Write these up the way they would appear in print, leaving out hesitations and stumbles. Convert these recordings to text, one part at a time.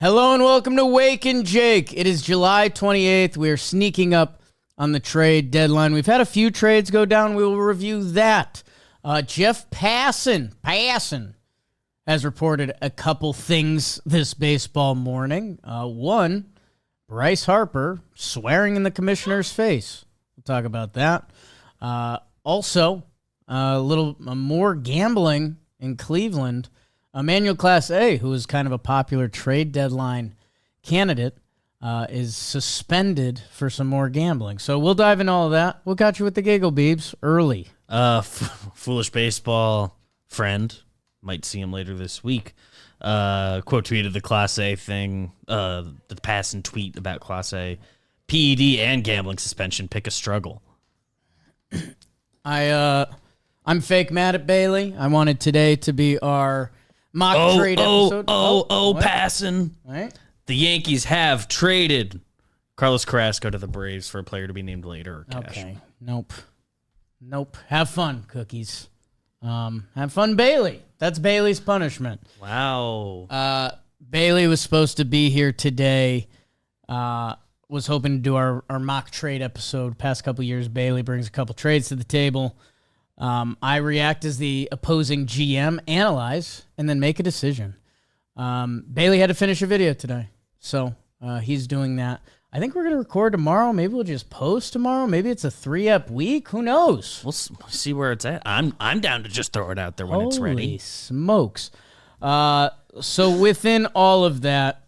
Hello and welcome to Wake and Jake. It is July 28th. We are sneaking up on the trade deadline. We've had a few trades go down. We will review that. Jeff Passan has reported a couple things this baseball morning. One, Bryce Harper swearing in the commissioner's face. We'll talk about that. Also, a little more gambling in Cleveland. Emmanuel Clase, who is kind of a popular trade deadline candidate, is suspended for some more gambling. So we'll dive into all of that. We'll got you with the giggle beebs early. Foolish baseball friend, might see him later this week. Quote tweeted the Clase thing, the Passan tweet about Clase. PED and gambling suspension, pick a struggle. I'm fake mad at Bailey. I wanted today to be our mock trade episode. Passan. Right? The Yankees have traded Carlos Carrasco to the Braves for a player to be named later. Or cash. Okay. Nope. Have fun, cookies. Have fun, Bailey. That's Bailey's punishment. Wow. Bailey was supposed to be here today. Was hoping to do our mock trade episode. Past couple years, Bailey brings a couple trades to the table. I react as the opposing GM, analyze, and then make a decision. Bailey had to finish a video today, so he's doing that. I think we're going to record tomorrow. Maybe we'll just post tomorrow. Maybe it's a 3-ep week. Who knows? We'll see where it's at. I'm down to just throw it out there when it's ready. Holy smokes. So within all of that,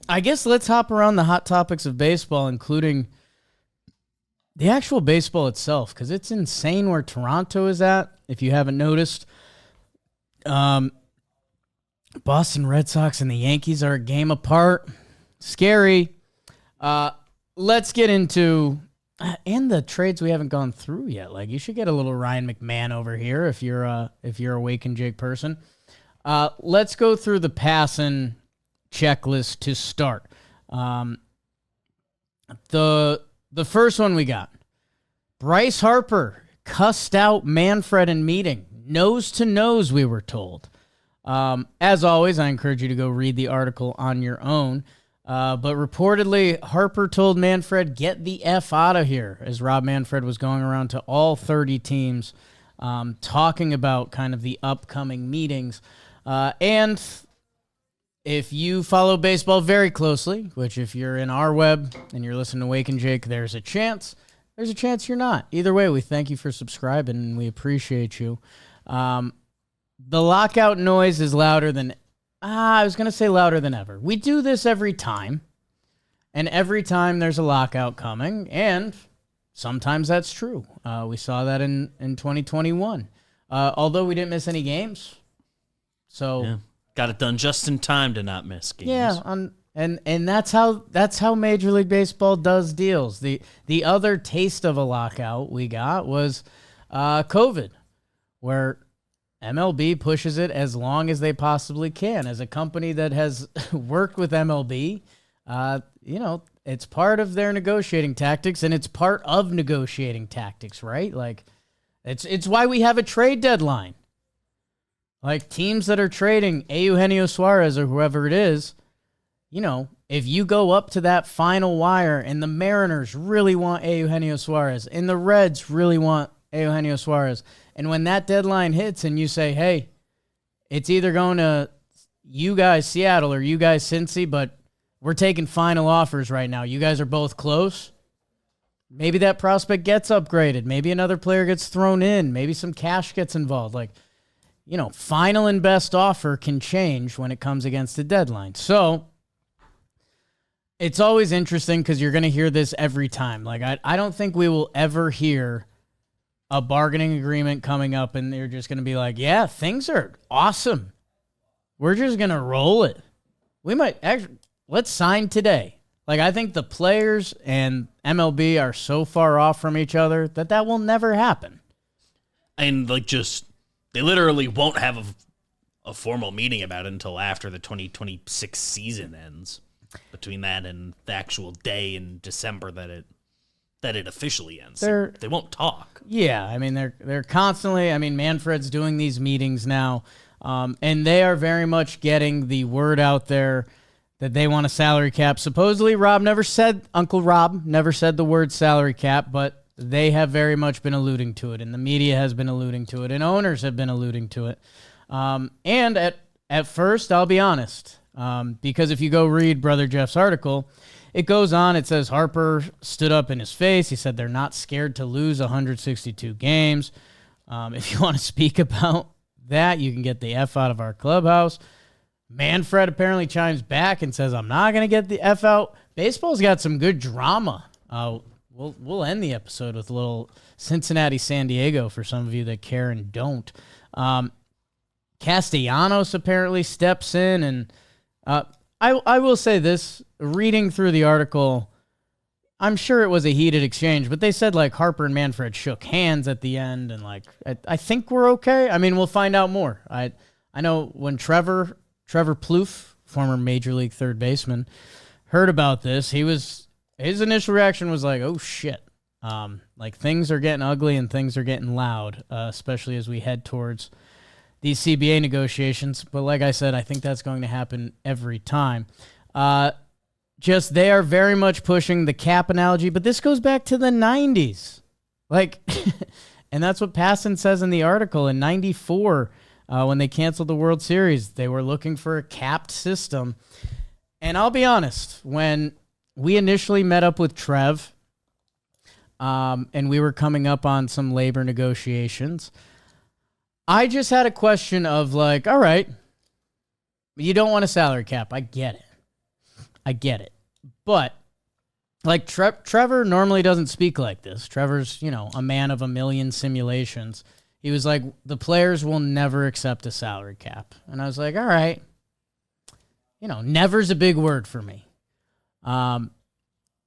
I guess let's hop around the hot topics of baseball, including the actual baseball itself, because it's insane where Toronto is at, if you haven't noticed. Boston Red Sox and the Yankees are a game apart. Scary. Let's get into and the trades we haven't gone through yet. Like, you should get a little Ryan McMahon over here if you're a Wake and Jake person. Let's go through the Passan checklist to start. The first one we got, Bryce Harper cussed out Manfred in meeting. Nose to nose, we were told. As always, I encourage you to go read the article on your own. But reportedly, Harper told Manfred, get the F out of here, as Rob Manfred was going around to all 30 teams talking about kind of the upcoming meetings. And if you follow baseball very closely, which if you're in our web and you're listening to Wake and Jake, there's a chance you're not. Either way, we thank you for subscribing and we appreciate you. The lockout noise is louder than, I was going to say louder than ever. We do this every time, and every time there's a lockout coming, and sometimes that's true. We saw that in 2021. Although we didn't miss any games. So yeah. Got it done just in time to not miss games. Yeah, and that's how Major League Baseball does deals. The other taste of a lockout we got was COVID, where MLB pushes it as long as they possibly can. As a company that has worked with MLB, it's part of their negotiating tactics, and it's part of negotiating tactics, right? Like, it's why we have a trade deadline. Like, teams that are trading Eugenio Suarez or whoever it is, if you go up to that final wire and the Mariners really want Eugenio Suarez and the Reds really want Eugenio Suarez, and when that deadline hits and you say, hey, it's either going to you guys Seattle or you guys Cincy, but we're taking final offers right now. You guys are both close. Maybe that prospect gets upgraded. Maybe another player gets thrown in. Maybe some cash gets involved. Like, final and best offer can change when it comes against the deadline. So it's always interesting because you're going to hear this every time. Like, I don't think we will ever hear a bargaining agreement coming up and they're just going to be like, yeah, things are awesome. We're just going to roll it. We might actually, let's sign today. Like, I think the players and MLB are so far off from each other that will never happen. And they literally won't have a formal meeting about it until after the 2026 season ends. Between that and the actual day in December that it officially ends, they won't talk. Yeah, I mean they're constantly. I mean, Manfred's doing these meetings now, and they are very much getting the word out there that they want a salary cap. Supposedly, Uncle Rob never said the word salary cap, but they have very much been alluding to it, and the media has been alluding to it, and owners have been alluding to it. And at first, I'll be honest, because if you go read Brother Jeff's article, it goes on, it says Harper stood up in his face. He said they're not scared to lose 162 games. If you want to speak about that, you can get the F out of our clubhouse. Manfred apparently chimes back and says, I'm not going to get the F out. Baseball's got some good drama. We'll end the episode with a little Cincinnati-San Diego for some of you that care and don't. Castellanos apparently steps in, and I will say this, reading through the article, I'm sure it was a heated exchange, but they said like Harper and Manfred shook hands at the end, and like I think we're okay. I mean, we'll find out more. I know when Trevor Plouffe, former Major League third baseman, heard about this, his initial reaction was like, oh shit. Like things are getting ugly and things are getting loud, especially as we head towards these CBA negotiations. But like I said, I think that's going to happen every time. Just they are very much pushing the cap analogy, but this goes back to the 90s. Like, and that's what Passan says in the article. In 94, when they canceled the World Series, they were looking for a capped system. And I'll be honest, when we initially met up with Trev, and we were coming up on some labor negotiations, I just had a question of like, all right, you don't want a salary cap. I get it. But like Trevor normally doesn't speak like this. Trevor's, a man of a million simulations. He was like, the players will never accept a salary cap. And I was like, all right. Never's a big word for me.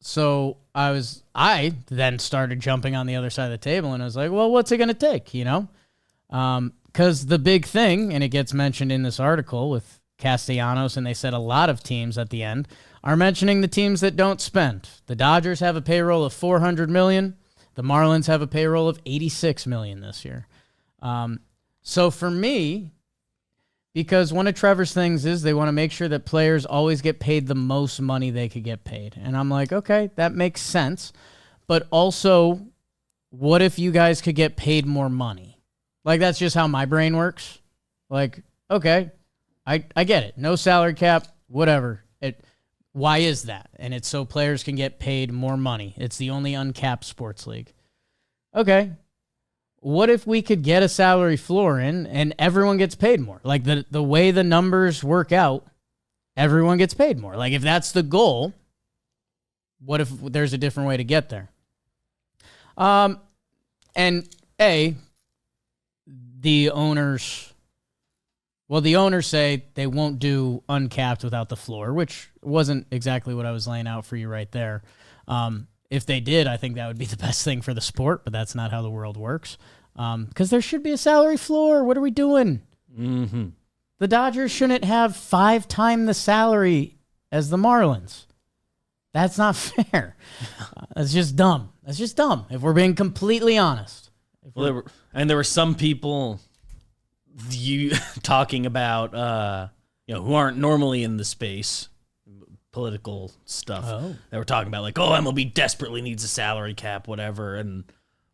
So I then started jumping on the other side of the table, and I was like, well, what's it going to take, Because the big thing, and it gets mentioned in this article with Castellanos, and they said a lot of teams at the end are mentioning the teams that don't spend. The Dodgers have a payroll of $400 million. The Marlins have a payroll of $86 million this year. So for me, because one of Trevor's things is they want to make sure that players always get paid the most money they could get paid. And I'm like, okay, that makes sense. But also, what if you guys could get paid more money? Like, that's just how my brain works. Like, okay, I get it. No salary cap, whatever. Why is that? And it's so players can get paid more money. It's the only uncapped sports league. Okay. What if we could get a salary floor in and everyone gets paid more? Like the way the numbers work out, everyone gets paid more. Like if that's the goal, what if there's a different way to get there? And the owners say they won't do uncapped without the floor, which wasn't exactly what I was laying out for you right there. If they did, I think that would be the best thing for the sport, but that's not how the world works. Because there should be a salary floor. What are we doing? Mm-hmm. The Dodgers shouldn't have 5 times the salary as the Marlins. That's not fair. That's just dumb. If we're being completely honest. Well, there were some people talking about who aren't normally in the space, political stuff. They were talking about like, MLB desperately needs a salary cap, whatever, and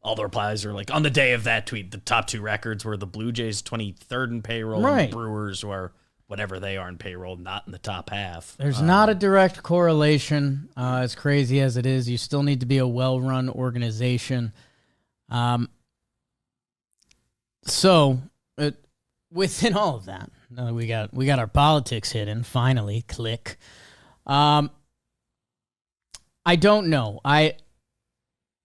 all the replies are like, on the day of that tweet, the top 2 records were the Blue Jays 23rd in payroll, right, and the Brewers, who are whatever they are in payroll, not in the top half. There's not a direct correlation. As crazy as it is, you still need to be a well-run organization. Within all of that, now that we got our politics hidden, finally, click. I don't know.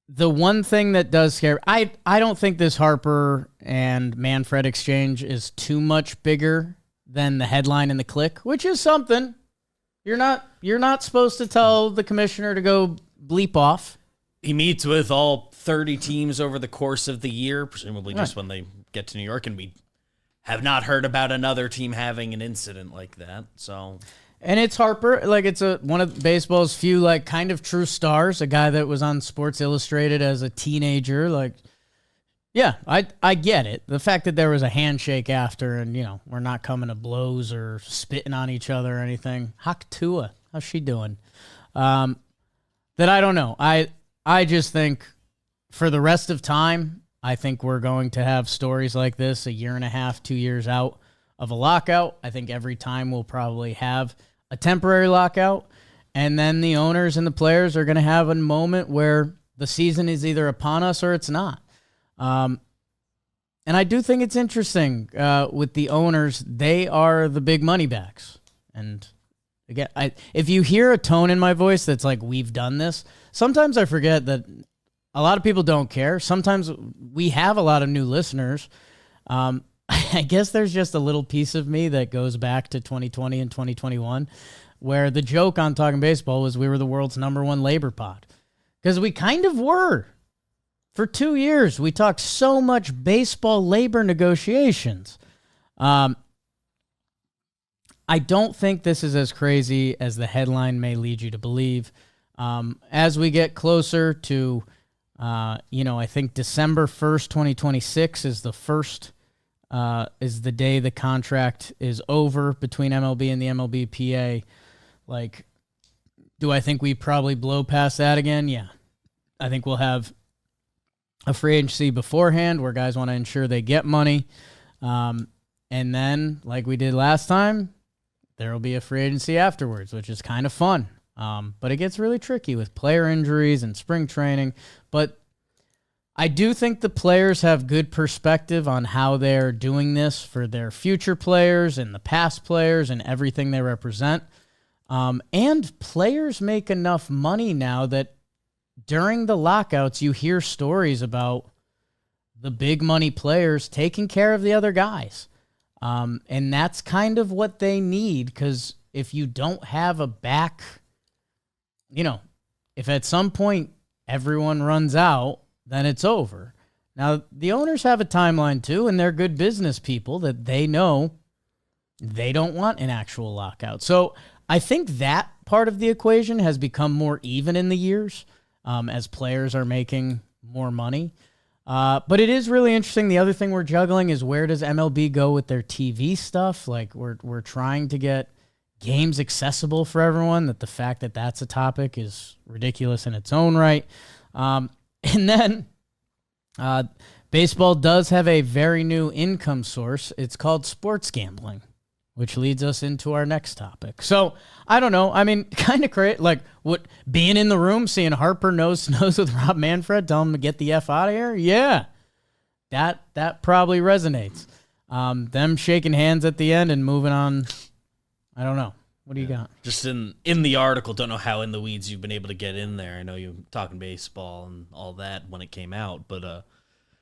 The one thing that does scare, I don't think this Harper and Manfred exchange is too much bigger than the headline in the click, which is something. You're not supposed to tell the commissioner to go bleep off. He meets with all 30 teams over the course of the year, presumably just when they get to New York, and we have not heard about another team having an incident like that. So, and it's Harper, like it's one of baseball's few like kind of true stars, a guy that was on Sports Illustrated as a teenager. Like, Yeah, I get it. The fact that there was a handshake after and, we're not coming to blows or spitting on each other or anything. Hak Tua, how's she doing? That I don't know. I just think for the rest of time, I think we're going to have stories like this a year and a half, 2 years out of a lockout. I think every time we'll probably have a temporary lockout, and then the owners and the players are going to have a moment where the season is either upon us or it's not. And I do think it's interesting with the owners. They are the big money backs. And again, if you hear a tone in my voice that's like, we've done this, sometimes I forget that a lot of people don't care. Sometimes we have a lot of new listeners. I guess there's just a little piece of me that goes back to 2020 and 2021, where the joke on Talking Baseball was we were the world's #1 labor pod. Because we kind of were. For 2 years, we talked so much baseball labor negotiations. I don't think this is as crazy as the headline may lead you to believe. As we get closer to, I think December 1st, 2026 is the day the contract is over between MLB and the MLBPA. Like, do I think we probably blow past that again? Yeah. I think we'll have a free agency beforehand where guys want to ensure they get money. And then, like we did last time, there will be a free agency afterwards, which is kind of fun. But it gets really tricky with player injuries and spring training. But I do think the players have good perspective on how they're doing this for their future players and the past players and everything they represent. And players make enough money now that during the lockouts, you hear stories about the big money players taking care of the other guys. And that's kind of what they need, because if you don't have a back, if at some point everyone runs out, then it's over. Now, the owners have a timeline too, and they're good business people that they know they don't want an actual lockout. So I think that part of the equation has become more even in the years. As players are making more money. But it is really interesting. The other thing we're juggling is, where does MLB go with their TV stuff? Like, we're trying to get games accessible for everyone. That the fact that that's a topic is ridiculous in its own right. And then baseball does have a very new income source. It's called sports gambling, which leads us into our next topic. So, I don't know. I mean, kind of crazy. Like, what, being in the room, seeing Harper nose with Rob Manfred, tell him to get the F out of here? Yeah. That probably resonates. Them shaking hands at the end and moving on. I don't know. What do you got? Just in the article, don't know how in the weeds you've been able to get in there. I know you're talking baseball and all that when it came out, but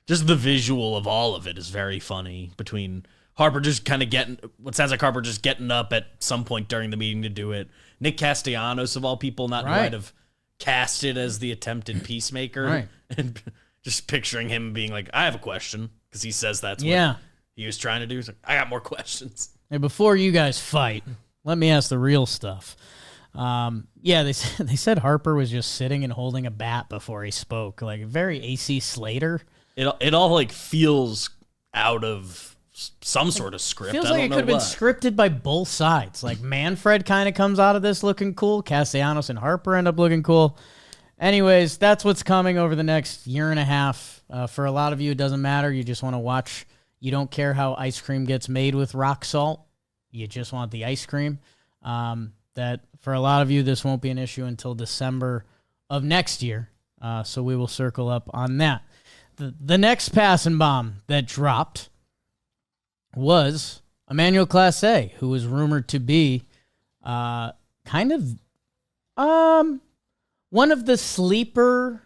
just the visual of all of it is very funny, between Harper just kind of what sounds like Harper just getting up at some point during the meeting to do it. Nick Castellanos, of all people, not who I'd have casted as the attempted peacemaker. Right. And just picturing him being like, I have a question, because he says that's what he was trying to do. He's like, I got more questions. Hey, before you guys fight, let me ask the real stuff. They said Harper was just sitting and holding a bat before he spoke. Like, very AC Slater. It all like feels out of some sort of script. Feels like it could have been scripted by both sides. Like, Manfred kind of comes out of this looking cool. Castellanos and Harper end up looking cool. Anyways, that's what's coming over the next year and a half. For a lot of you, it doesn't matter. You just want to watch. You don't care how ice cream gets made with rock salt. You just want the ice cream. That for a lot of you, this won't be an issue until December of next year. So we will circle up on that. The next passing bomb that dropped was Emmanuel Clase, who was rumored to be kind of one of the sleeper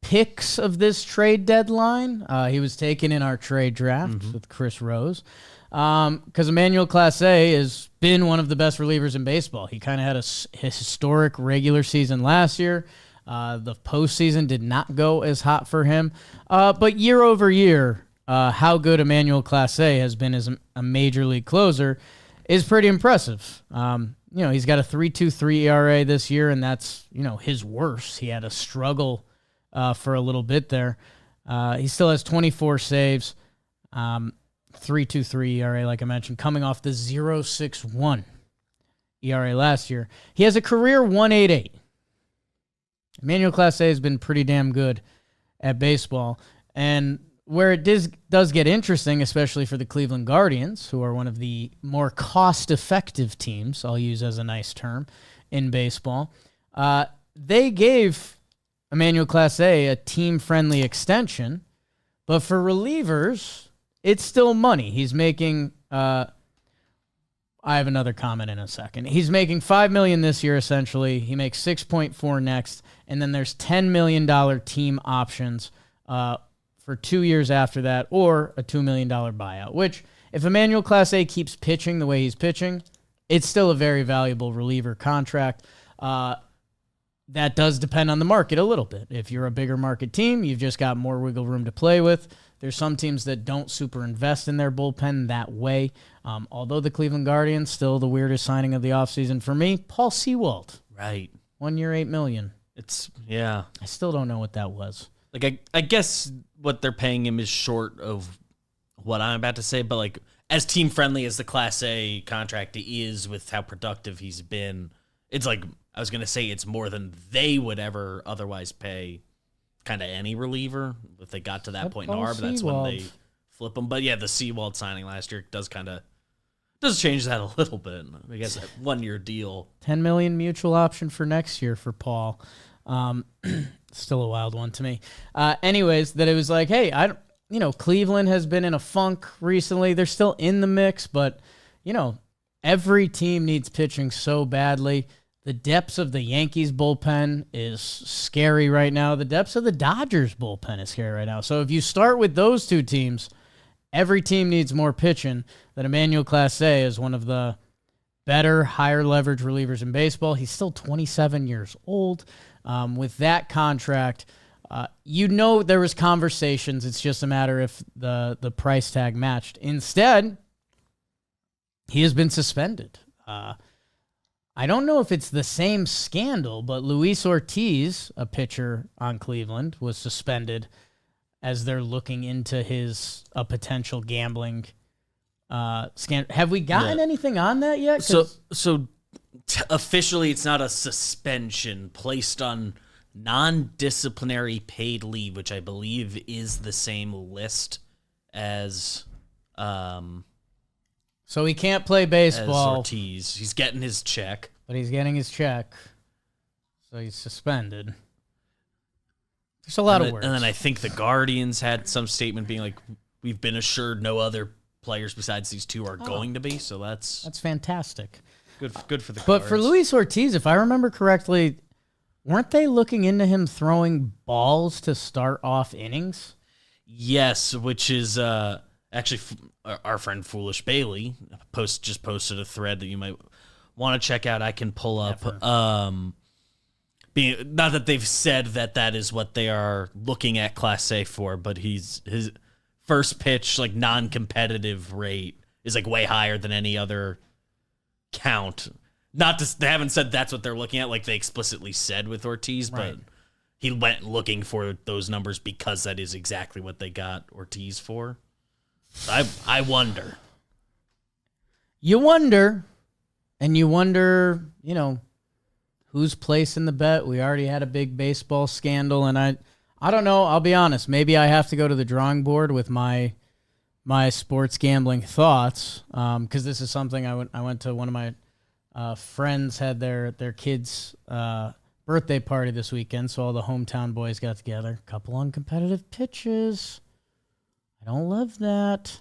picks of this trade deadline. He was taken in our trade draft with Chris Rose, because Emmanuel Clase has been one of the best relievers in baseball. He kind of had a historic regular season last year. The postseason did not go as hot for him, but year over year, how good Emmanuel Clase has been as a major league closer is pretty impressive. He's got a 3.23 ERA this year, and that's, his worst. He had a struggle for a little bit there. He still has 24 saves, 3.23 ERA, like I mentioned, coming off the 0.61 ERA last year. He has a career 1.88. Emmanuel Clase has been pretty damn good at baseball. And where it does get interesting, especially for the Cleveland Guardians, who are one of the more cost-effective teams, I'll use as a nice term, in baseball, they gave Emmanuel Clase a team-friendly extension, but for relievers, it's still money. He's making I have another comment in a second. He's making $5 million this year, essentially. He makes 6.4 next, and then there's $10 million team options for 2 years after that, or a $2 million buyout, which, if Emmanuel Clase keeps pitching the way he's pitching, it's still a very valuable reliever contract. That does depend on the market a little bit. If you're a bigger market team, you've just got more wiggle room to play with. There's some teams that don't super invest in their bullpen that way. Although the Cleveland Guardians, still the weirdest signing of the offseason for me, Paul Sewald. Right. 1 year, $8 million. Yeah. I still don't know what that was. Like, I guess what they're paying him is short of what I'm about to say, but like, as team-friendly as the Class A contract is with how productive he's been, it's like, I was going to say it's more than they would ever otherwise pay kind of any reliever if they got to that point in the arb. That's when they flip them. But yeah, the Sewald signing last year does change that a little bit. I guess a 1 year deal. $10 million mutual option for next year for Paul. Still a wild one to me. Anyways, that it was like, hey, Cleveland has been in a funk recently. They're still in the mix, but every team needs pitching so badly. The depths of the Yankees bullpen is scary right now. The depths of the Dodgers bullpen is scary right now. So if you start with those two teams, every team needs more pitching. That Emmanuel Clase is one of the better, higher leverage relievers in baseball. He's still 27 years old. With that contract, there was conversations. It's just a matter if the price tag matched. Instead, he has been suspended. I don't know if it's the same scandal, but Luis Ortiz, a pitcher on Cleveland, was suspended as they're looking into a potential gambling scandal. Have we gotten anything on that yet? So officially, it's not a suspension placed on non-disciplinary paid leave, which I believe is the same list as So he can't play baseball. As Ortiz. He's getting his check. But he's getting his check. So he's suspended. There's a lot of words. And then I think the Guardians had some statement being like, we've been assured no other players besides these two are going to be. So that's fantastic. Good for the Guards. But for Luis Ortiz, if I remember correctly, weren't they looking into him throwing balls to start off innings? Yes, which is... Actually, our friend Foolish Bailey just posted a thread that you might want to check out. I can pull up. Not that they've said that is what they are looking at Class A for, but his first pitch, like non-competitive rate is like way higher than any other count. They haven't said that's what they're looking at, like they explicitly said with Ortiz, right. But he went looking for those numbers because that is exactly what they got Ortiz for. I wonder. You wonder, and you wonder, who's placing the bet. We already had a big baseball scandal, and I don't know. I'll be honest. Maybe I have to go to the drawing board with my sports gambling thoughts, because this is something I went to one of my friends had their kids' birthday party this weekend, so all the hometown boys got together. A couple uncompetitive pitches. I don't love that.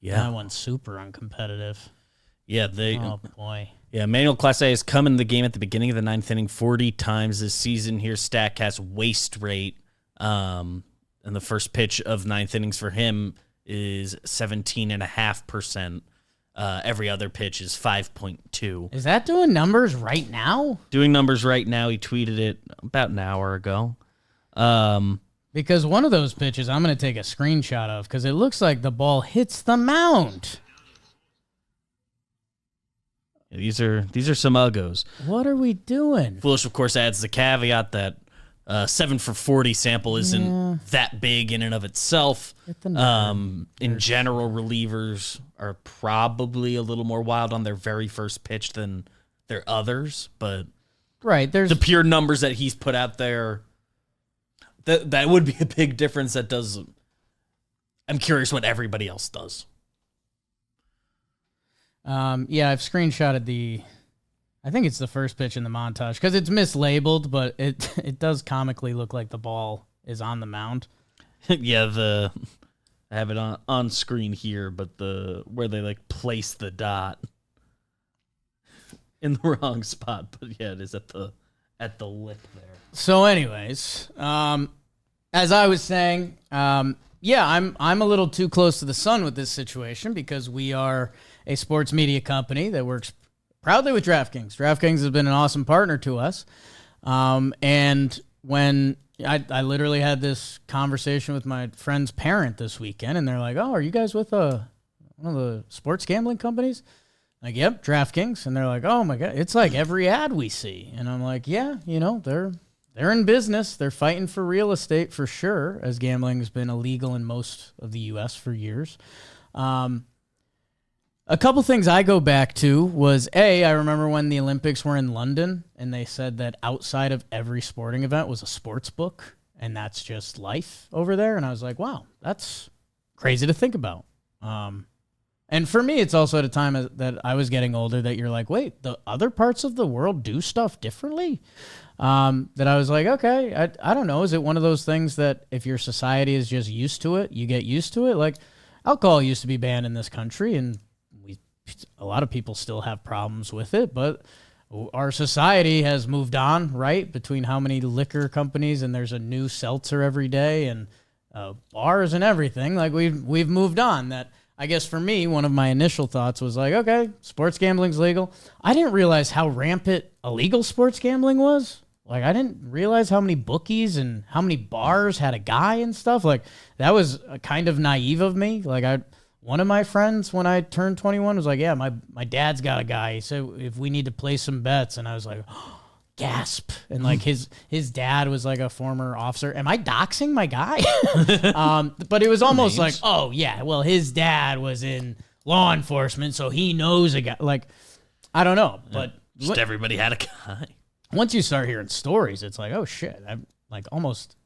Yeah. That one's super uncompetitive. Yeah, oh, boy. Yeah, Emmanuel Clase has come in the game at the beginning of the ninth inning 40 times this season. Here, Statcast waste rate. And the first pitch of ninth innings for him is 17.5%. Every other pitch is 5.2. Is that doing numbers right now? Doing numbers right now. He tweeted it about an hour ago. Because one of those pitches I'm going to take a screenshot of because it looks like the ball hits the mound. These are some uggos. What are we doing? Foolish, of course, adds the caveat that 7 for 40 sample isn't that big in and of itself. In general, relievers are probably a little more wild on their very first pitch than their others, but there's the pure numbers that he's put out there, that would be a big difference. I'm curious what everybody else does. I've screenshotted I think it's the first pitch in the montage because it's mislabeled, but it does comically look like the ball is on the mound. Yeah, I have it on screen here, but where they like place the dot in the wrong spot. But yeah, it is at the lip there. So, anyways, as I was saying, I'm a little too close to the sun with this situation because we are a sports media company that works proudly with DraftKings. DraftKings has been an awesome partner to us. And when I literally had this conversation with my friend's parent this weekend, and they're like, "Oh, are you guys with one of the sports gambling companies?" Like, "Yep, DraftKings." And they're like, "Oh my God, it's like every ad we see." And I'm like, "Yeah, they're in business. They're fighting for real estate for sure, as gambling has been illegal in most of the U.S. for years." A couple things I go back to was, I remember when the Olympics were in London and they said that outside of every sporting event was a sports book, and that's just life over there. And I was like, wow, that's crazy to think about. And for me, it's also at a time that I was getting older that you're like, wait, the other parts of the world do stuff differently? That I was like, okay, I don't know. Is it one of those things that if your society is just used to it, you get used to it? Like, alcohol used to be banned in this country, and a lot of people still have problems with it, but our society has moved on, right? Between how many liquor companies, and there's a new seltzer every day, and bars and everything. Like, we've moved on. That, I guess for me, one of my initial thoughts was like, okay, sports gambling's legal. I didn't realize how rampant illegal sports gambling was. Like, I didn't realize how many bookies and how many bars had a guy and stuff. Like, that was kind of naive of me. Like, one of my friends, when I turned 21, was like, yeah, my dad's got a guy. He said, if we need to play some bets. And I was like, oh, gasp. And like his dad was like a former officer. Am I doxing my guy? But it was almost like, oh yeah, well, his dad was in law enforcement, so he knows a guy. Like, I don't know, but just everybody had a guy. Once you start hearing stories, it's like, oh shit. I'm like almost...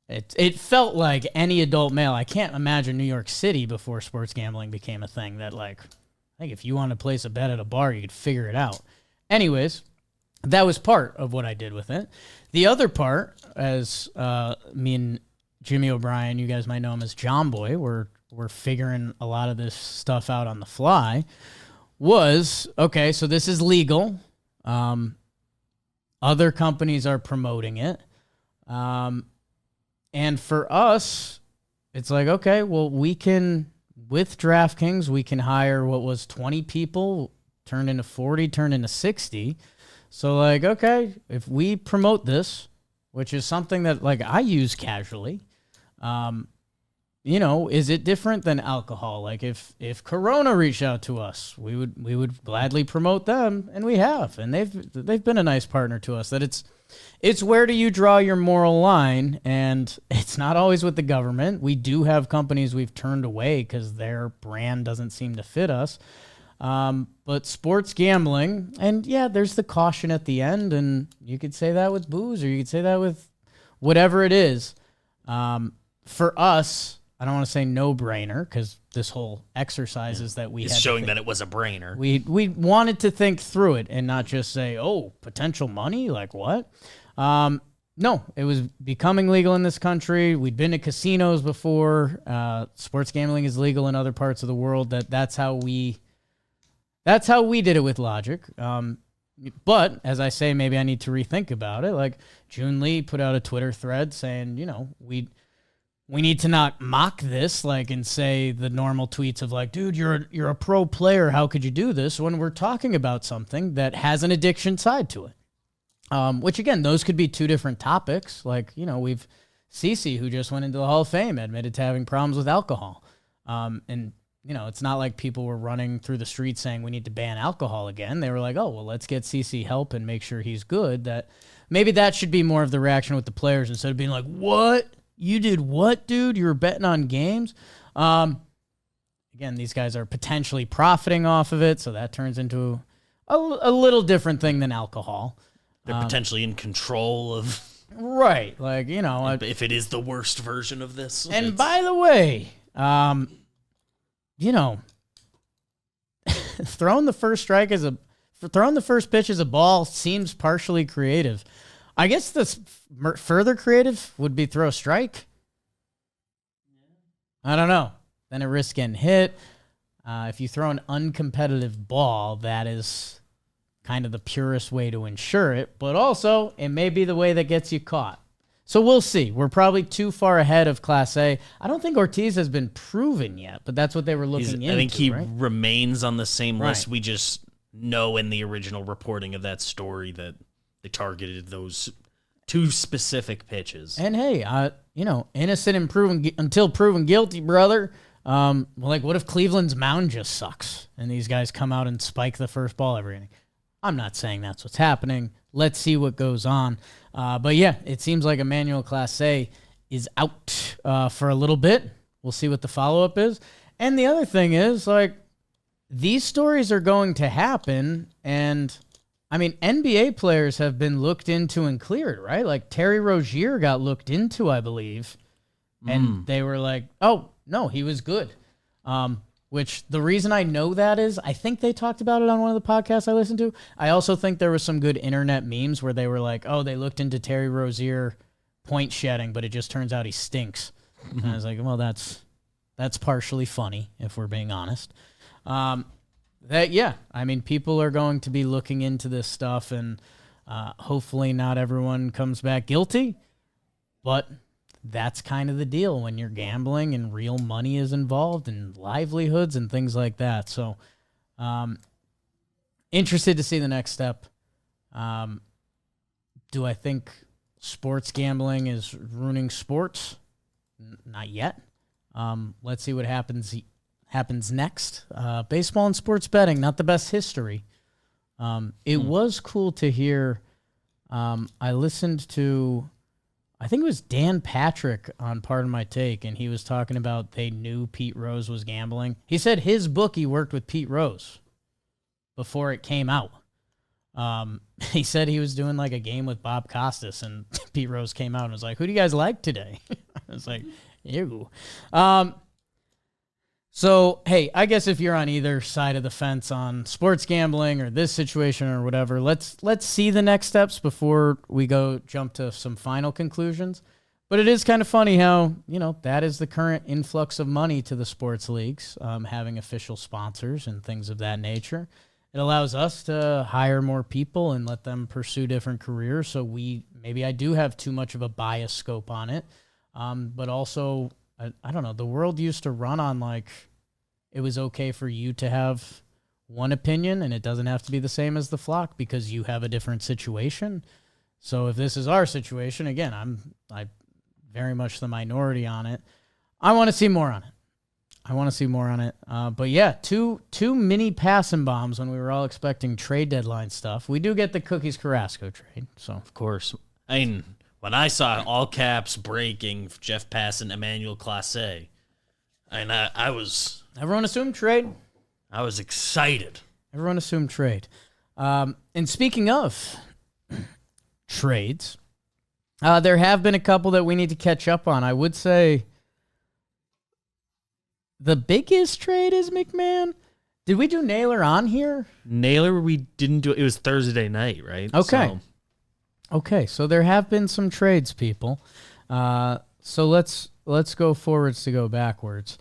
It felt like any adult male. I can't imagine New York City before sports gambling became a thing that, like, I think if you want to place a bet at a bar, you could figure it out. Anyways, that was part of what I did with it. The other part, as me and Jimmy O'Brien, you guys might know him as Jomboy, we're figuring a lot of this stuff out on the fly, was, okay, so this is legal. Other companies are promoting it. And for us, it's like, okay, well, we can, with DraftKings, we can hire what was 20 people, turned into 40, turned into 60. So, like, okay, if we promote this, which is something that, like, I use casually, is it different than alcohol? Like, if Corona reached out to us, we would gladly promote them, and we have. And they've been a nice partner to us. That it's where do you draw your moral line, and it's not always with the government. We do have companies we've turned away because their brand doesn't seem to fit us. But sports gambling, and yeah, there's the caution at the end, and you could say that with booze, or you could say that with whatever it is. For us, I don't want to say no-brainer, because this whole exercise is that we had showing that it was a brainer. We wanted to think through it and not just say, oh, potential money? Like what? No, it was becoming legal in this country. We'd been to casinos before. Sports gambling is legal in other parts of the world. That's how we did it with Logic. But as I say, maybe I need to rethink about it. Like, June Lee put out a Twitter thread saying, we need to not mock this, like, and say the normal tweets of like, dude, you're a pro player. How could you do this? When we're talking about something that has an addiction side to it. Which again, those could be two different topics. Like, we've Cece, who just went into the Hall of Fame, admitted to having problems with alcohol. And it's not like people were running through the streets saying we need to ban alcohol again. They were like, oh, well, let's get CC help and make sure he's good. Maybe that should be more of the reaction with the players instead of being like, what? You did what, dude? You were betting on games? Again, these guys are potentially profiting off of it, so that turns into a little different thing than alcohol. They're potentially in control of... Right. Like, if it is the worst version of this. And by the way, throwing the first pitch as a ball seems partially creative. I guess the further creative would be throw a strike. I don't know. Then it risks getting hit. If you throw an uncompetitive ball, that is kind of the purest way to ensure it. But also, it may be the way that gets you caught. So we'll see. We're probably too far ahead of Class A. I don't think Ortiz has been proven yet, but that's what they were looking into. I think he right? remains on the same list. Right. We just know in the original reporting of that story that they targeted those 2 specific pitches. And hey, innocent until proven guilty, brother. What if Cleveland's mound just sucks and these guys come out and spike the first ball every inning? I'm not saying that's what's happening. Let's see what goes on. But yeah, it seems like Emmanuel Clase is out for a little bit. We'll see what the follow-up is. And the other thing is, these stories are going to happen, and, NBA players have been looked into and cleared, right? Like, Terry Rozier got looked into, I believe, and they were like, oh, no, he was good. Which the reason I know that is I think they talked about it on one of the podcasts I listened to. I also think there was some good internet memes where they were like, oh, they looked into Terry Rozier point shedding, but it just turns out he stinks. And I was like, well, that's partially funny, if we're being honest. People are going to be looking into this stuff, and hopefully not everyone comes back guilty, but that's kind of the deal when you're gambling and real money is involved and livelihoods and things like that. So, interested to see the next step. Do I think sports gambling is ruining sports? Not yet. Let's see what happens next. Baseball and sports betting, not the best history. It was cool to hear. I listened to, I think it was Dan Patrick on Pardon My Take, and he was talking about they knew Pete Rose was gambling. He said his bookie worked with Pete Rose before it came out. He said he was doing like a game with Bob Costas, and Pete Rose came out and was like, who do you guys like today? I was like, ew. So, hey, I guess if you're on either side of the fence on sports gambling or this situation or whatever, let's see the next steps before we jump to some final conclusions. But it is kind of funny how, that is the current influx of money to the sports leagues, having official sponsors and things of that nature. It allows us to hire more people and let them pursue different careers. So maybe I do have too much of a bias scope on it. But also, I don't know, the world used to run on it was okay for you to have one opinion and it doesn't have to be the same as the flock because you have a different situation. So if this is our situation, again, I'm very much the minority on it. I want to see more on it. But yeah, two mini passing bombs when we were all expecting trade deadline stuff. We do get the Cookies Carrasco trade. So of course. When I saw all caps breaking Jeff Pass and Emmanuel Clase, I was... Everyone assumed trade. I was excited. Everyone assumed trade. And speaking of trades, there have been a couple that we need to catch up on. I would say the biggest trade is McMahon. Did we do Naylor on here? Naylor, we didn't do it. It was Thursday night, right? Okay. Okay, so there have been some trades, people. So let's go forwards to go backwards.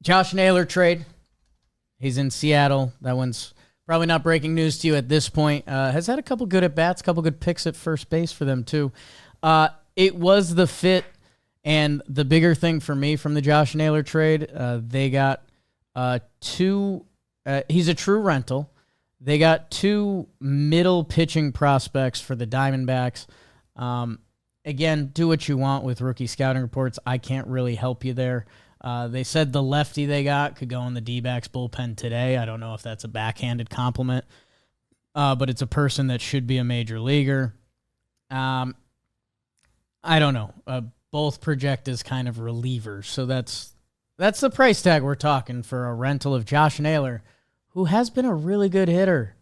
Josh Naylor trade. He's in Seattle. That one's probably not breaking news to you at this point. Has had a couple good at-bats, a couple good picks at first base for them too. It was the fit, and the bigger thing for me from the Josh Naylor trade, they got two. He's a true rental. They got 2 middle pitching prospects for the Diamondbacks. Again, do what you want with rookie scouting reports. I can't really help you there. They said the lefty they got could go in the D-backs bullpen today. I don't know if that's a backhanded compliment, but it's a person that should be a major leaguer. I don't know. Both project as kind of relievers, so that's the price tag we're talking for a rental of Josh Naylor, who has been a really good hitter.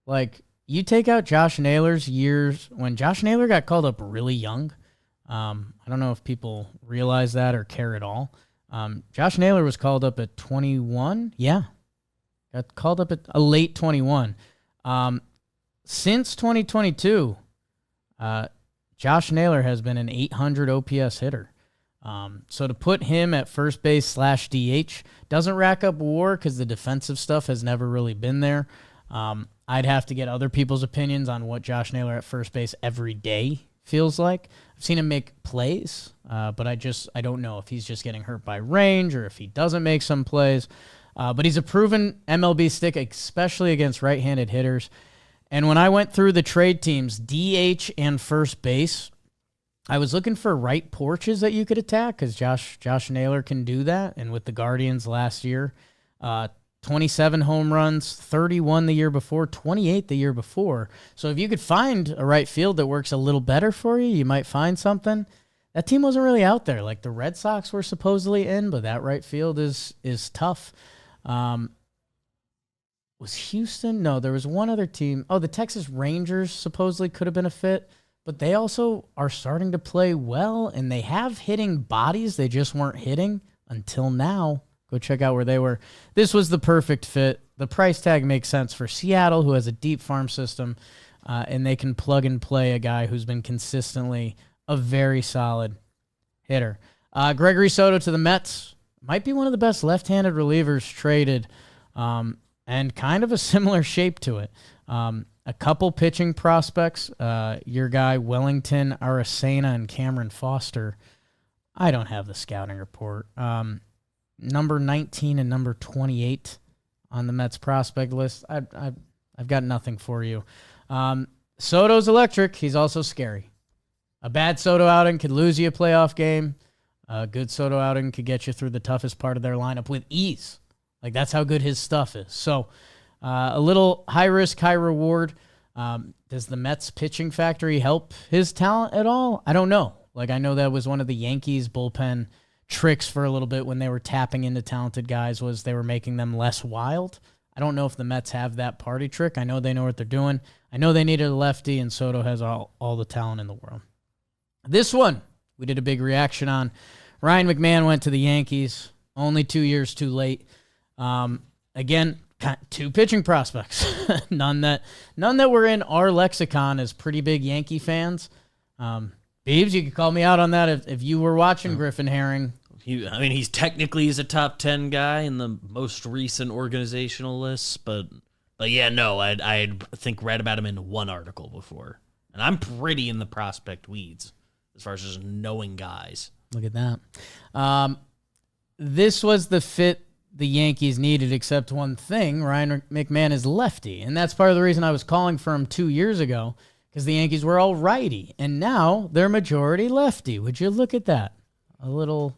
Like, you take out Josh Naylor's years when Josh Naylor got called up really young. I don't know if people realize that or care at all. Josh Naylor was called up at 21. Yeah. Got called up at a late 21. Since 2022, Josh Naylor has been an 800 OPS hitter. So to put him at first base / DH doesn't rack up WAR because the defensive stuff has never really been there. I'd have to get other people's opinions on what Josh Naylor at first base every day feels like. I've seen him make plays, but I don't know if he's just getting hurt by range or if he doesn't make some plays. But he's a proven MLB stick, especially against right-handed hitters. And when I went through the trade teams, DH and first base, I was looking for right porches that you could attack because Josh Naylor can do that. And with the Guardians last year, 27 home runs, 31 the year before, 28 the year before. So if you could find a right field that works a little better for you, you might find something. That team wasn't really out there. Like the Red Sox were supposedly in, but that right field is tough. Was Houston? No, there was one other team. Oh, the Texas Rangers supposedly could have been a fit, but they also are starting to play well, and they have hitting bodies. They just weren't hitting until now. Go check out where they were. This was the perfect fit. The price tag makes sense for Seattle, who has a deep farm system, and they can plug and play a guy who's been consistently a very solid hitter. Gregory Soto to the Mets might be one of the best left-handed relievers traded, and kind of a similar shape to it. A couple pitching prospects, your guy Wellington Aracena and Cameron Foster. I don't have the scouting report. Number 19 and number 28 on the Mets prospect list. I've got nothing for you. Soto's electric. He's also scary. A bad Soto outing could lose you a playoff game. A good Soto outing could get you through the toughest part of their lineup with ease. Like, that's how good his stuff is. So a little high risk, high reward. Does the Mets pitching factory help his talent at all? I don't know. Like, I know that was one of the Yankees bullpen tricks for a little bit when they were tapping into talented guys, was they were making them less wild. I don't know if the Mets have that party trick. I know they know what they're doing. I know they needed a lefty, and Soto has all the talent in the world. This one, we did a big reaction on. Ryan McMahon went to the Yankees, only 2 years too late. Again, two pitching prospects. none that were in our lexicon as pretty big Yankee fans. Beebs, you could call me out on that if you were watching Griffin Herring. He's technically a top 10 guy in the most recent organizational lists, but yeah, no, I think read about him in one article before, and I'm pretty in the prospect weeds as far as just knowing guys. Look at that. This was the fit the Yankees needed, except one thing: Ryan McMahon is lefty, and that's part of the reason I was calling for him 2 years ago. Because the Yankees were all righty, and now they're majority lefty. Would you look at that? A little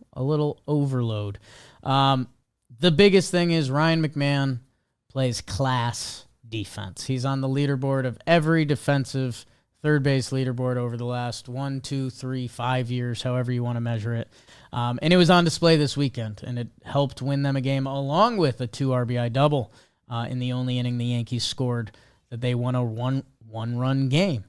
overload. The biggest thing is Ryan McMahon plays class defense. He's on the leaderboard of every defensive third base leaderboard over the last 1, 2, 3, 5 years, however you want to measure it. And it was on display this weekend, and it helped win them a game along with a 2 RBI double in the only inning the Yankees scored that they won a one-run game.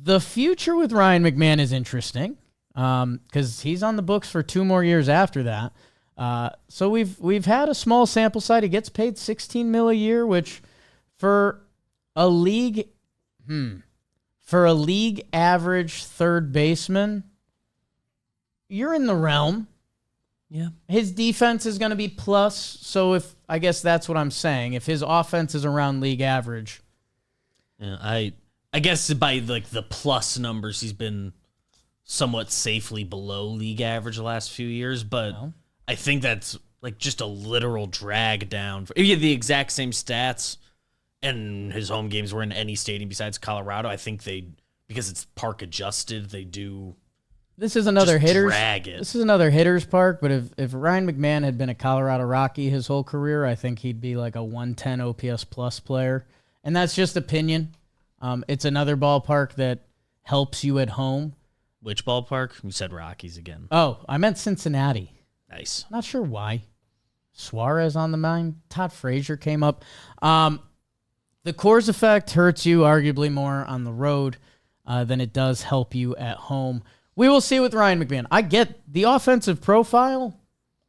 The future with Ryan McMahon is interesting because he's on the books for 2 more years after that. So we've had a small sample size. He gets paid $16 million a year, which for a league average third baseman, you're in the realm. Yeah. His defense is going to be plus, so I guess that's what I'm saying. If his offense is around league average. Yeah, I guess by like the plus numbers, he's been somewhat safely below league average the last few years, but I think that's like just a literal drag down. If you had the exact same stats and his home games were in any stadium besides Colorado, I think because it's park adjusted, they do This is another Just hitters. drag it. This is another hitters park. But if Ryan McMahon had been a Colorado Rocky his whole career, I think he'd be like a 110 OPS plus player. And that's just opinion. It's another ballpark that helps you at home. Which ballpark? You said Rockies again. Oh, I meant Cincinnati. Nice. Not sure why. Suarez on the mind. Todd Frazier came up. The Coors effect hurts you arguably more on the road than it does help you at home. We will see with Ryan McMahon. I get the offensive profile.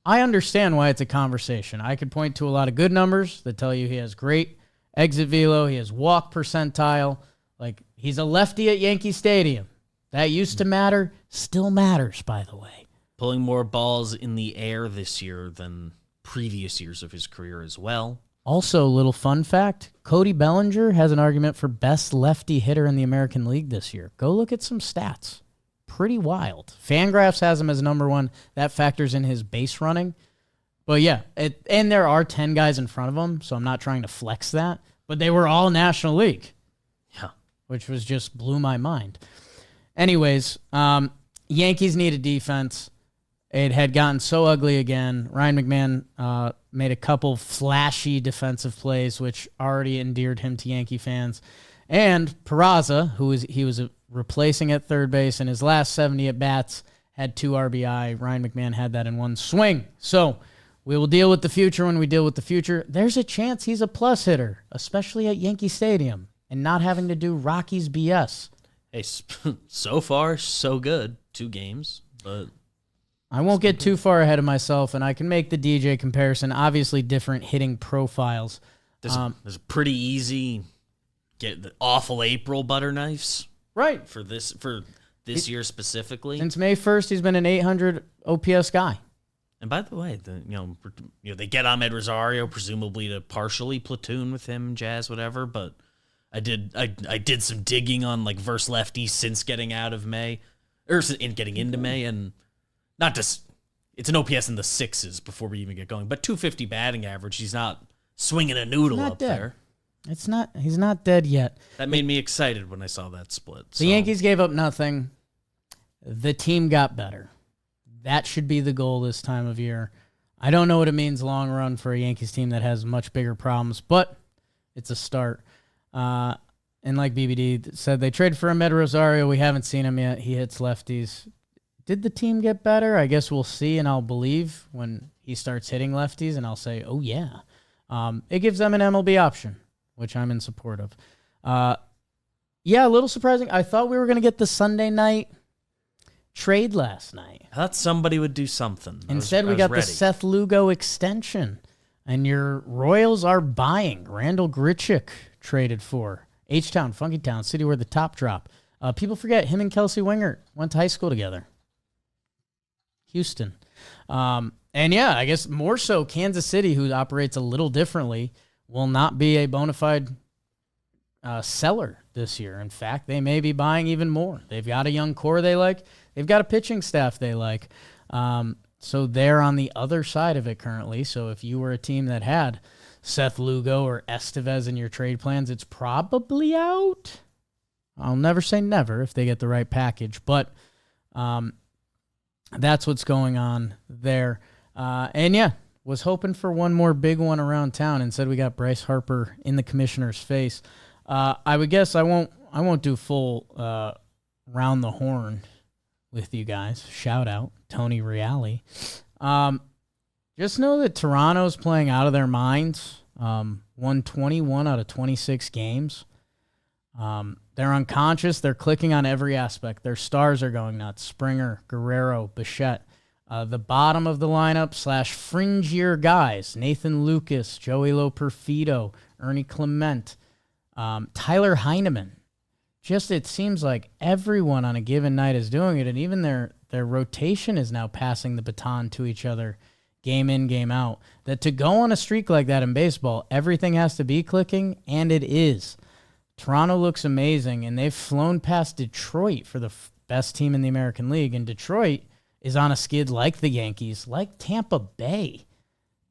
I understand why it's a conversation. I could point to a lot of good numbers that tell you he has great exit velo. He has walk percentile. Like, he's a lefty at Yankee Stadium. That used to matter. Still matters, by the way. Pulling more balls in the air this year than previous years of his career as well. Also, little fun fact, Cody Bellinger has an argument for best lefty hitter in the American League this year. Go look at some stats. Pretty wild. Fangraphs has him as number one. That factors in his base running. But yeah, and there are 10 guys in front of him, so I'm not trying to flex that. But they were all National League. Yeah. Which was just blew my mind. Anyways, Yankees need a defense. It had gotten so ugly again. Ryan McMahon made a couple flashy defensive plays, which already endeared him to Yankee fans. And Peraza, he was replacing at third base in his last 70 at-bats, had 2 RBI. Ryan McMahon had that in one swing. So we will deal with the future when we deal with the future. There's a chance he's a plus hitter, especially at Yankee Stadium, and not having to do Rockies BS. Hey, so far, so good. 2 games, but I won't get too far ahead of myself, and I can make the DJ comparison. Obviously, different hitting profiles. There's a pretty easy get the awful April butter knives, Right. For this year specifically. Since May 1st, he's been an 800 OPS guy. And by the way, they get Amed Rosario presumably to partially platoon with him, Jazz, whatever. But I did some digging on like verse lefties since getting out of May, or getting into May, and not just it's an OPS in the 6s before we even get going, but 250 batting average. He's not swinging a noodle up dead. there. He's not dead yet. That made me excited when I saw that split. The Yankees gave up nothing. The team got better. That should be the goal this time of year. I don't know what it means long run for a Yankees team that has much bigger problems, but it's a start. And like BBD said, they traded for Amed Rosario. We haven't seen him yet. He hits lefties. Did the team get better? I guess we'll see, and I'll believe when he starts hitting lefties, and I'll say, oh, yeah. It gives them an MLB option, which I'm in support of. Yeah, a little surprising. I thought we were going to get the Sunday night trade last night. I thought somebody would do something. Instead, we got ready. the Seth Lugo extension, and your Royals are buying. Randal Grichuk traded for. H-Town, Funky Town, city where the top drop. People forget him and Kelsey Wingert went to high school together. Houston. And yeah, I guess more so Kansas City, who operates a little differently, will not be a bona fide seller this year. In fact, they may be buying even more. They've got a young core they like. They've got a pitching staff they like. So they're on the other side of it currently. So if you were a team that had Seth Lugo or Estevez in your trade plans, it's probably out. I'll never say never if they get the right package, but that's what's going on there. And yeah, was hoping for one more big one around town. Instead, we got Bryce Harper in the commissioner's face. I would guess I won't do full round the horn with you guys. Shout out Tony Reale. Just know that Toronto's playing out of their minds. Won 21 out of 26 games. They're unconscious. They're clicking on every aspect. Their stars are going nuts. Springer, Guerrero, Bichette. The bottom of the lineup / fringier guys, Nathan Lucas, Joey Loperfido, Ernie Clement, Tyler Heineman. Just it seems like everyone on a given night is doing it, and even their rotation is now passing the baton to each other game in, game out. That to go on a streak like that in baseball, everything has to be clicking, and it is. Toronto looks amazing, and they've flown past Detroit for the best team in the American League, and Detroit is on a skid like the Yankees, like Tampa Bay,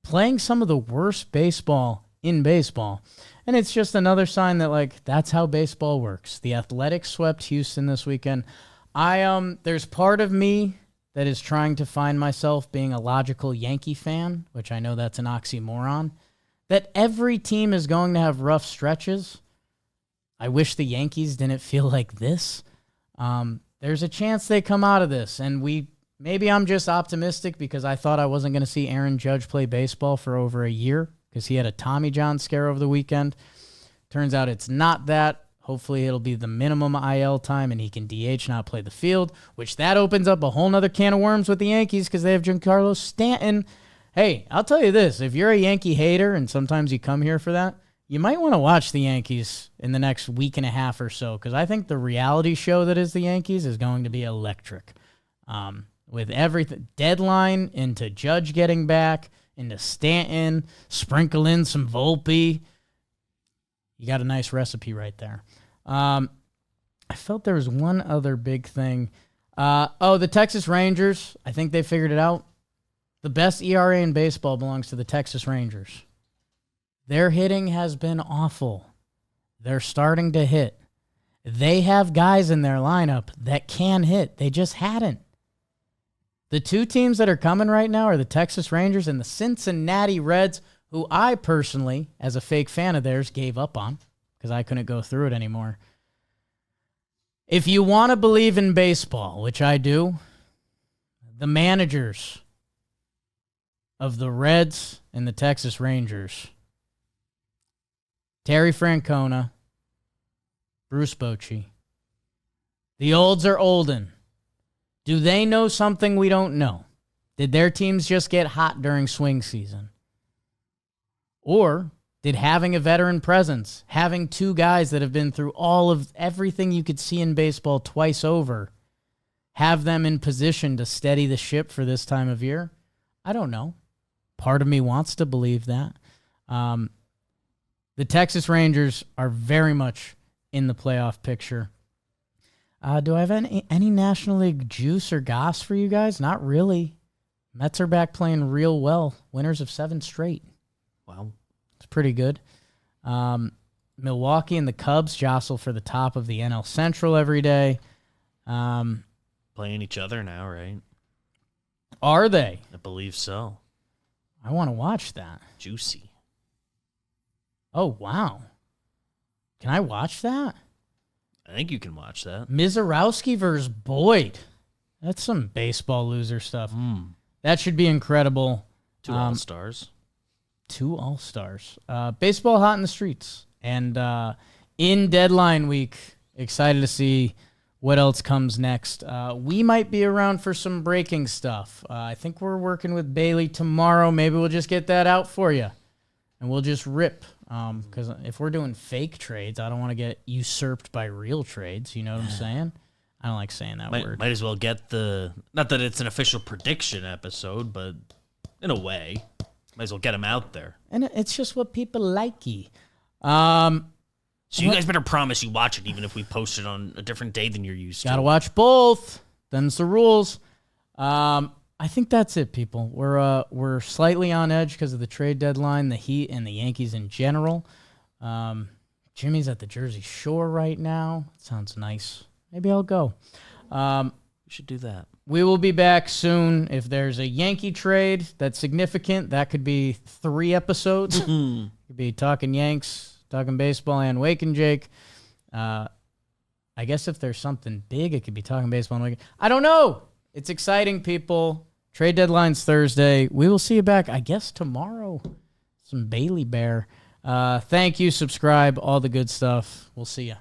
playing some of the worst baseball in baseball. And it's just another sign that, like, that's how baseball works. The Athletics swept Houston this weekend. There's part of me that is trying to find myself being a logical Yankee fan, which I know that's an oxymoron, that every team is going to have rough stretches. I wish the Yankees didn't feel like this. There's a chance they come out of this, and maybe I'm just optimistic because I thought I wasn't going to see Aaron Judge play baseball for over a year because he had a Tommy John scare over the weekend. Turns out it's not that. Hopefully it'll be the minimum IL time and he can DH, not play the field, which that opens up a whole nother can of worms with the Yankees because they have Giancarlo Stanton. Hey, I'll tell you this. If you're a Yankee hater, and sometimes you come here for that, you might want to watch the Yankees in the next week and a half or so because I think the reality show that is the Yankees is going to be electric. With everything, deadline into Judge getting back, into Stanton, sprinkle in some Volpe. You got a nice recipe right there. I felt there was one other big thing. The Texas Rangers, I think they figured it out. The best ERA in baseball belongs to the Texas Rangers. Their hitting has been awful. They're starting to hit. They have guys in their lineup that can hit. They just hadn't. The two teams that are coming right now are the Texas Rangers and the Cincinnati Reds, who I personally, as a fake fan of theirs, gave up on because I couldn't go through it anymore. If you want to believe in baseball, which I do, the managers of the Reds and the Texas Rangers, Terry Francona, Bruce Bochy, the olds are olden. Do they know something we don't know? Did their teams just get hot during swing season? Or did having a veteran presence, having two guys that have been through all of everything you could see in baseball twice over, have them in position to steady the ship for this time of year? I don't know. Part of me wants to believe that. The Texas Rangers are very much in the playoff picture. Do I have any National League juice or goss for you guys? Not really. Mets are back playing real well. Winners of 7 straight. Wow. It's pretty good. Milwaukee and the Cubs jostle for the top of the NL Central every day. Playing each other now, right? Are they? I believe so. I want to watch that. Juicy. Oh, wow. Can I watch that? I think you can watch that. Mizorowski versus Boyd. That's some baseball loser stuff. That should be incredible. 2 All-Stars. 2 All-Stars. Baseball hot in the streets. And in deadline week, excited to see what else comes next. We might be around for some breaking stuff. I think we're working with Bailey tomorrow. Maybe we'll just get that out for you. And we'll just rip. Because if we're doing fake trades, I don't want to get usurped by real trades. You know what I'm saying? I don't like saying that word. Might as well get not that it's an official prediction episode, but in a way, might as well get them out there. And it's just what people likey. So you guys better promise you watch it, even if we post it on a different day than you're used to. Gotta watch both. Them's the rules. I think that's it, people. We're slightly on edge because of the trade deadline, the Heat, and the Yankees in general. Jimmy's at the Jersey Shore right now. Sounds nice. Maybe I'll go. We should do that. We will be back soon. If there's a Yankee trade that's significant, that could be 3 episodes. Could be talking Yanks, talking baseball, and Wake and Jake. I guess if there's something big, it could be talking baseball and Wake. I don't know. It's exciting, people. Trade deadline's Thursday. We will see you back, I guess, tomorrow. Some Bailey Bear. Thank you. Subscribe. All the good stuff. We'll see you.